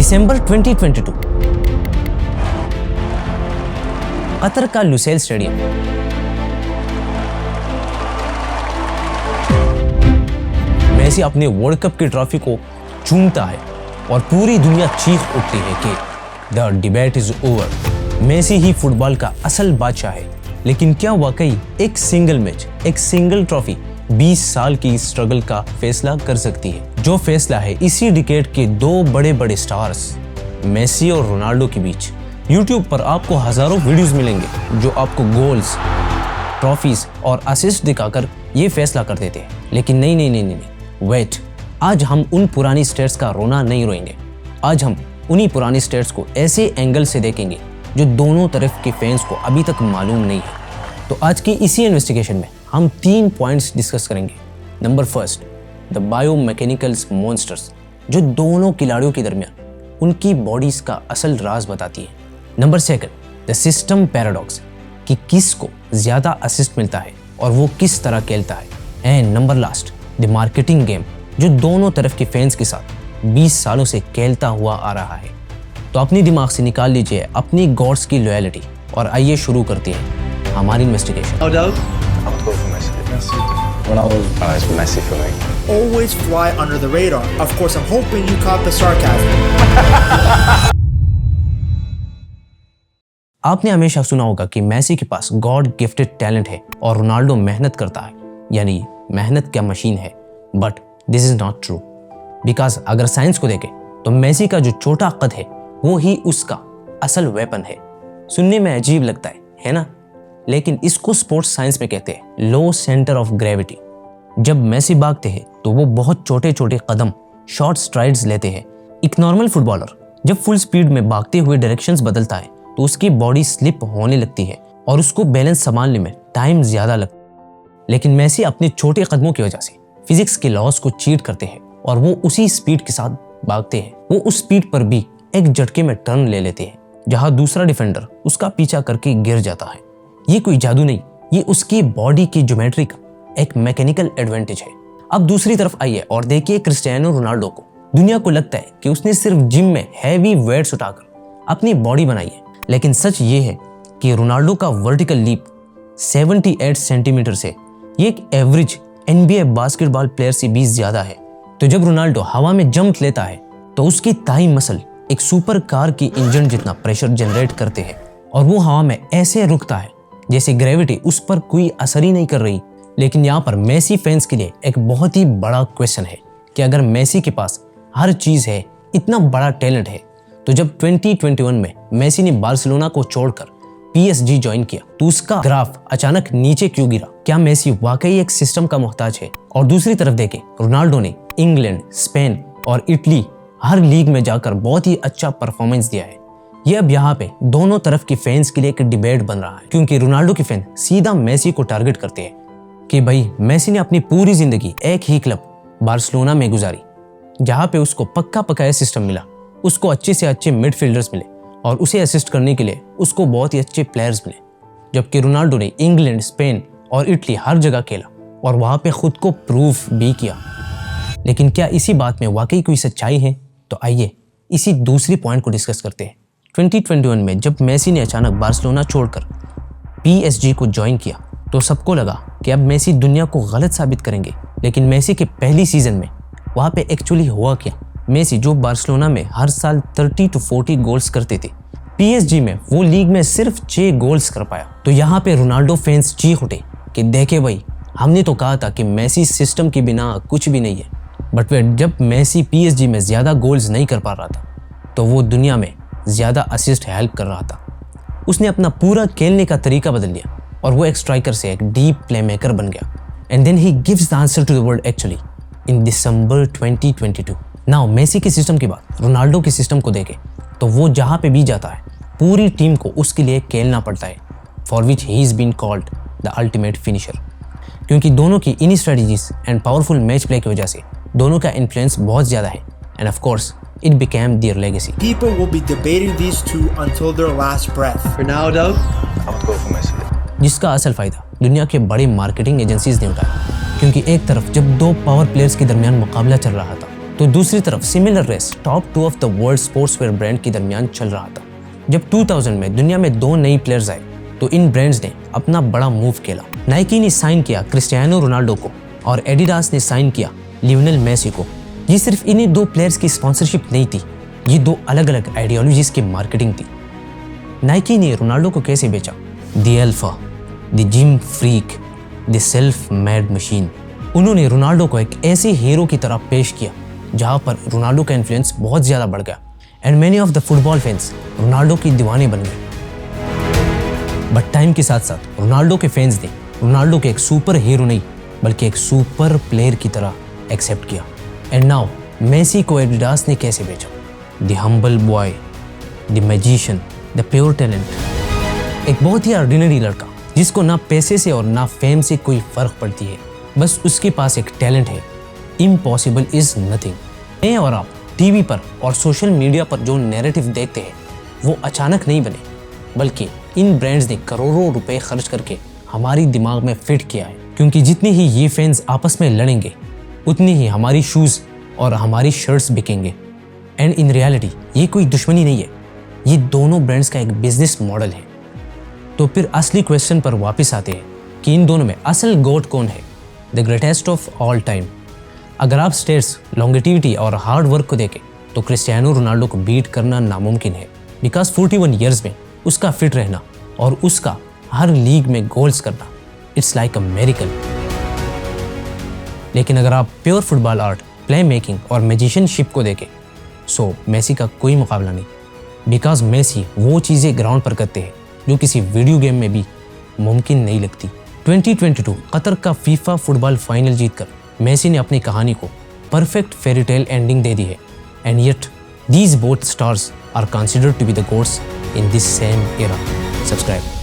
दिसंबर 2022 Qatar का Lusail stadium. Messi अपने world cup की ट्रॉफी को चूमता है और पूरी दुनिया चीख उठती है कि the debate is over, Messi ही फुटबॉल का असल बादशाह है। लेकिन क्या वाकई एक सिंगल मैच, एक सिंगल ट्रॉफी 20 साल की स्ट्रगल का फैसला कर सकती है? जो फैसला है इसी डिकेड के दो बड़े बड़े स्टार्स मेसी और रोनाल्डो के बीच। YouTube पर आपको हजारों वीडियोस मिलेंगे जो आपको गोल्स, ट्रॉफीज और असिस्ट दिखाकर ये फैसला कर देते हैं। लेकिन नहीं, वेट, आज हम उन पुरानी स्टेट्स का रोना नहीं रोएंगे। आज हम उन्हीं पुरानी स्टेट्स को ऐसे एंगल से देखेंगे जो दोनों तरफ के फैंस को अभी तक मालूम नहीं है। तो आज की इसी इन्वेस्टिगेशन में हम 3 पॉइंट्स डिस्कस करेंगे। नंबर फर्स्ट, द बायोमैकेनिकल्स मॉन्स्टर्स, जो दोनों खिलाड़ियों के दरमियान उनकी बॉडीज का असल राज बताती है। Number second, the system paradox, कि किसको ज्यादा असिस्ट मिलता है और वो किस तरह खेलता है। And number last, the marketing game, जो दोनों तरफ के फैंस के साथ 20 सालों से खेलता हुआ आ रहा है। तो अपनी दिमाग से निकाल लीजिए अपनी गॉड्स की लॉयल्टी और आइए शुरू करते हैं हमारी investigation. Messi for me. Always fly under the radar. Of course, I'm hoping you caught the sarcasm. आपने हमेशा सुना होगा कि मेसी के पास गॉड गिफ्टेड टैलेंट है और रोनाल्डो मेहनत करता है, यानी मेहनत क्या मशीन है। But this is not true, because अगर साइंस को देखें तो मेसी का जो छोटा कद है वो ही उसका असल वेपन है। सुनने में अजीब लगता है ना? लेकिन इसको स्पोर्ट्स साइंस में कहते हैं लो सेंटर ऑफ ग्रेविटी। जब मेसी भागते हैं तो वो बहुत छोटे छोटे कदम, शॉर्ट स्ट्राइड्स लेते हैं। एक नॉर्मल फुटबॉलर जब फुल स्पीड में भागते हुए डायरेक्शंस बदलता है तो उसकी बॉडी स्लिप होने लगती है और उसको बैलेंस संभालने में टाइम ज्यादा लगता है। लेकिन मेसी अपने छोटे कदमों की वजह से फिजिक्स के लॉस को चीट करते हैं और वो उसी स्पीड के साथ भागते हैं। वो उस स्पीड पर भी एक झटके में टर्न ले लेते हैं जहां दूसरा डिफेंडर उसका पीछा करके गिर जाता है। ये कोई जादू नहीं, ये उसकी बॉडी की ज्योमेट्री का एक मैकेनिकल एडवांटेज है। अब दूसरी तरफ आइए और देखिए क्रिस्टियानो रोनाल्डो को। दुनिया को लगता है कि उसने सिर्फ जिम में हैवी वेट्स उठाकर अपनी बॉडी बनाई है, लेकिन सच ये है कि रोनाल्डो का वर्टिकल लीप 78 सेंटीमीटर से ये एक एवरेज NBA बास्केटबॉल प्लेयर से भी ज्यादा है। तो जब रोनाल्डो हवा में जंप लेता है तो उसकी थाई मसल एक सुपर कार की इंजन जितना प्रेशर जनरेट करते हैं और वो हवा में ऐसे रुकता है जैसे ग्रेविटी उस पर कोई असर ही नहीं कर रही। लेकिन यहाँ पर मेसी फैंस के लिए एक बहुत ही बड़ा क्वेश्चन है कि अगर मेसी के पास हर चीज है, इतना बड़ा टैलेंट है, तो जब 2021 में मेसी ने बार्सिलोना को छोड़कर PSG ज्वाइन किया तो उसका ग्राफ अचानक नीचे क्यों गिरा? क्या मेसी वाकई एक सिस्टम का मोहताज है? और दूसरी तरफ देखें, रोनाल्डो ने इंग्लैंड, स्पेन और इटली हर लीग में जाकर बहुत ही अच्छा परफॉर्मेंस दिया है। ये अब यहाँ पे दोनों तरफ के फैंस के लिए एक डिबेट बन रहा है, क्योंकि रोनाल्डो के फैन सीधा मेसी को टारगेट करते हैं कि भाई मेसी ने अपनी पूरी जिंदगी एक ही क्लब बार्सिलोना में गुजारी, जहाँ पे उसको पक्का पकाया सिस्टम मिला, उसको अच्छे से अच्छे मिडफील्डर्स मिले और उसे असिस्ट करने के लिए उसको बहुत ही अच्छे प्लेयर्स मिले। जबकि रोनाल्डो ने इंग्लैंड, स्पेन और इटली हर जगह खेला और वहाँ पे खुद को प्रूफ भी किया। लेकिन क्या इसी बात में वाकई कोई सच्चाई है? तो आइए इसी दूसरी पॉइंट को डिस्कस करते हैं। 2021 में जब मेसी ने अचानक बार्सिलोना छोड़कर PSG को ज्वाइन किया तो सबको लगा कि अब मेसी दुनिया को गलत साबित करेंगे। लेकिन मेसी के पहली सीजन में वहाँ पे एक्चुअली हुआ क्या? मेसी जो बार्सिलोना में हर साल 30 to 40 गोल्स करते थे, PSG में वो लीग में सिर्फ 6 गोल्स कर पाया। तो यहाँ पे रोनाल्डो फैंस चीख उठे कि देखे भाई, हमने तो कहा था कि मेसी सिस्टम के बिना कुछ भी नहीं है। बट फिर जब मेसी PSG में ज्यादा गोल्स नहीं कर पा रहा था तो वो दुनिया में ज्यादा असिस्ट हेल्प कर रहा था। उसने अपना पूरा खेलने का तरीका बदल लिया और वो एक स्ट्राइकर से एक डीप प्लेमेकर बन गया। And then he gives the answer to the world actually in December 2022। Now Messi के सिस्टम के बाद रोनाल्डो के सिस्टम को देखें तो वो जहाँ पे भी जाता है पूरी टीम को उसके लिए खेलना पड़ता है, for which he is been called the ultimate finisher. क्योंकि दोनों की इन strategies and powerful match play की वजह से दोनों का इन्फ्लुएंस बहुत ज्यादा है। And of course it became their legacy. People will be debating these two until their last breath. Ronaldo, I would go for Messi. जिसका असल फायदा दुनिया के बड़े मार्केटिंग एजेंसीज ने उठाया, क्योंकि एक तरफ जब दो पावर प्लेयर्स के दरमियान मुकाबला चल रहा था तो दूसरी तरफ similar race top 2 of the world sportswear brand के दरमियान चल रहा था। जब 2000 में दुनिया में 2 नई प्लेयर्स आए तो इन ब्रांड्स ने अपना बड़ा मूव खेला। नाइकी ने साइन किया क्रिस्टियानो रोनाल्डो को और एडिडास ने साइन किया लियोनेल मेसी को। ये सिर्फ इन्हीं 2 प्लेयर्स की स्पॉन्सरशिप नहीं थी, ये 2 अलग अलग आइडियोलॉजीज की मार्केटिंग थी। नाइकी ने रोनाल्डो को कैसे बेचा? The alpha, the gym freak, the self made machine. उन्होंने रोनाल्डो को एक ऐसे हीरो की तरह पेश किया जहां पर रोनाल्डो का इन्फ्लुएंस बहुत ज़्यादा बढ़ गया and many of the football fans Ronaldo की दीवाने बन गए। बट टाइम के साथ साथ रोनाल्डो के फैंस ने रोनाल्डो के एक सुपर हीरो नहीं बल्कि एक सुपर प्लेयर की तरह एक्सेप्ट किया। एंड नाउ मेसी को एडिडास ने कैसे बेचा? The humble boy, the magician, the pure talent. एक बहुत ही ऑर्डिनरी लड़का जिसको ना पैसे से और ना फेम से कोई फर्क पड़ती है, बस उसके पास एक टैलेंट है। Impossible is nothing. मैं और आप टीवी पर और सोशल मीडिया पर जो नैरेटिव देखते हैं वो अचानक नहीं बने, बल्कि इन ब्रांड्स ने करोड़ों रुपए खर्च करके हमारी दिमाग में फिट किया है। क्योंकि जितनी ही ये फैंस आपस में लड़ेंगे उतनी ही हमारी शूज़ और हमारी शर्ट्स बिकेंगे। एंड इन रियलिटी ये कोई दुश्मनी नहीं है, ये दोनों ब्रांड्स का एक बिजनेस मॉडल है। तो फिर असली क्वेश्चन पर वापस आते हैं कि इन दोनों में असल गोट कौन है, the greatest of all time. अगर आप स्टेट्स, लॉन्गेटिविटी और हार्ड वर्क को देखें तो क्रिस्टियानो रोनाल्डो को बीट करना नामुमकिन है। बिकॉज 41 ईयर्स में उसका फिट रहना और उसका हर लीग में गोल्स करना, इट्स लाइक अ मिरेकल। लेकिन अगर आप pure football art, play making और मैजिशियनशिप को देखें सो मेसी का कोई मुकाबला नहीं। बिकॉज मेसी वो चीज़ें ग्राउंड पर करते हैं जो किसी वीडियो गेम में भी मुमकिन नहीं लगती। 2022 कतर का फीफा फुटबॉल फाइनल जीतकर मेसी ने अपनी कहानी को परफेक्ट फेरी टेल एंडिंग दे दी है। And yet these both stars are considered to be the gods in this same era. Subscribe.